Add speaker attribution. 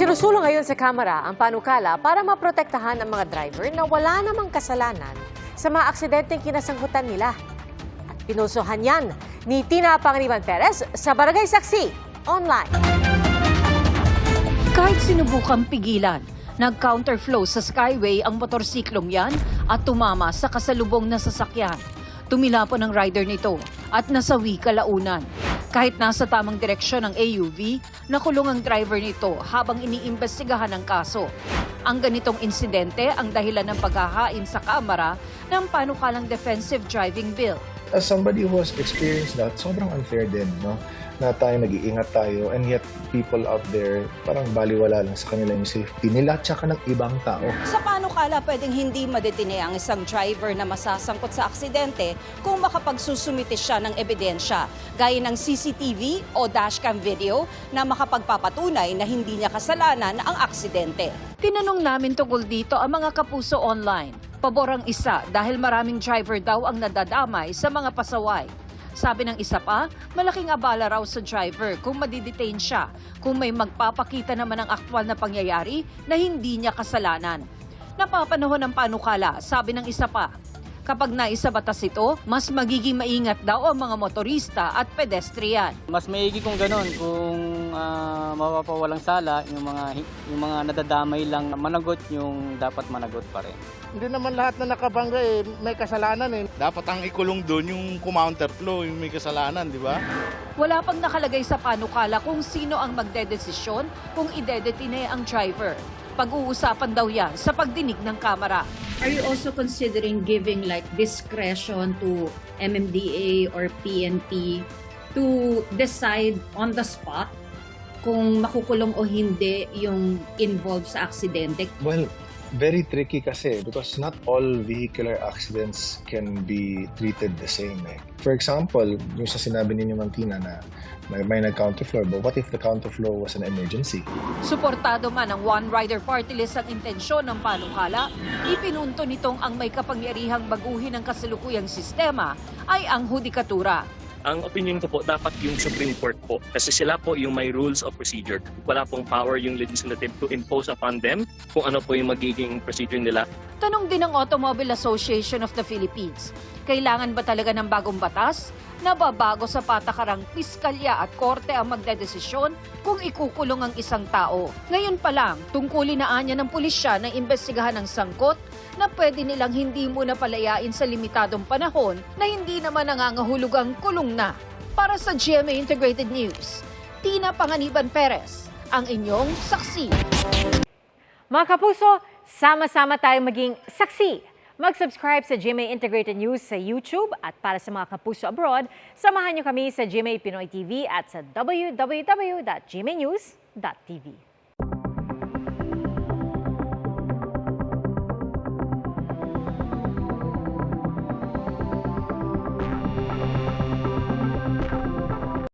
Speaker 1: Isinusulong ngayon sa Kamara ang panukala para maprotektahan ang mga driver na wala namang kasalanan sa mga aksidenteng kinasangkutan nila. At pinusuhan yan ni Tina Panganiban Perez sa Barangay Saksi Online.
Speaker 2: Kahit sinubukang pigilan, nag-counterflow sa Skyway ang motorsiklong yan at tumama sa kasalubong na sasakyan. Tumilapon ang rider nito at nasawi kalaunan. Kahit nasa tamang direksyon ng AUV, nakulong ang driver nito habang iniimbestigahan ang kaso. Ang ganitong insidente ang dahilan ng paghahain sa Kamara ng panukalang Defensive Driving Bill.
Speaker 3: As somebody who has experienced that, sobrang unfair din, no? Na tayo nag-iingat tayo and yet people out there parang baliwala lang sa kanila yung safety nila tsaka ng ibang tao.
Speaker 4: Sa panukala, pwedeng hindi madetine ang isang driver na masasangkot sa aksidente kung makapagsusumite siya ng ebidensya, gaya ng CCTV o dashcam video na makapagpapatunay na hindi niya kasalanan ang aksidente.
Speaker 2: Tinanong namin tungkol dito ang mga kapuso online. Pabor ang isa dahil maraming driver daw ang nadadamay sa mga pasaway. Sabi ng isa pa, malaking abala raw sa driver kung madidetain siya kung may magpapakita naman ng aktwal na pangyayari na hindi niya kasalanan. Napapanahon ng panukala, sabi ng isa pa, kapag naisabatas ito, mas magiging maingat daw ang mga motorista at pedestrian.
Speaker 5: Mas maigi kung gano'n, kung mapapawalang sala, yung mga nadadamay lang managot, yung dapat managot pa rin.
Speaker 6: Hindi naman lahat na nakabangga may kasalanan eh.
Speaker 7: Dapat ang ikulong doon yung counterflow, yung may kasalanan, di ba?
Speaker 2: Wala pang nakalagay sa panukala kung sino ang magdedesisyon kung idedetine ang driver. Pag-uusapan daw yan sa pagdinig ng Kamara.
Speaker 8: Are you also considering giving like discretion to MMDA or PNP to decide on the spot kung makukulong o hindi yung involved sa aksidente?
Speaker 3: Well, very tricky kasi because not all vehicular accidents can be treated the same. For example, yung sa sinabi ninyo, Ma'am Tina, na may nag-counterflow, but what if the counterflow was an emergency?
Speaker 2: Suportado man ng One Rider Party List ang intensyon ng panukala, ipinunto nitong ang may kapangyarihang baguhin ng kasalukuyang sistema ay ang hudikatura.
Speaker 9: Ang opinion ko po, dapat yung Supreme Court po. Kasi sila po yung may rules of procedure. Wala pong power yung legislative to impose upon them kung ano po yung magiging procedure nila.
Speaker 2: Tanong din ng Automobile Association of the Philippines, kailangan ba talaga ng bagong batas? Nababago sa patakarang piskalya at korte ang magdedesisyon kung ikukulong ang isang tao. Ngayon pa lang, tungkulin na anya ng pulisya na imbestigahan ng sangkot na pwede nilang hindi muna palayain sa limitadong panahon na hindi naman nangangahulugang kulong na. Para sa GMA Integrated News, Tina Panganiban Perez, ang inyong saksi.
Speaker 1: Mga kapuso, sama-sama tayong maging saksi. Mag-subscribe sa GMA Integrated News sa YouTube at para sa mga kapuso abroad, samahan niyo kami sa GMA Pinoy TV at sa www.gmanews.tv.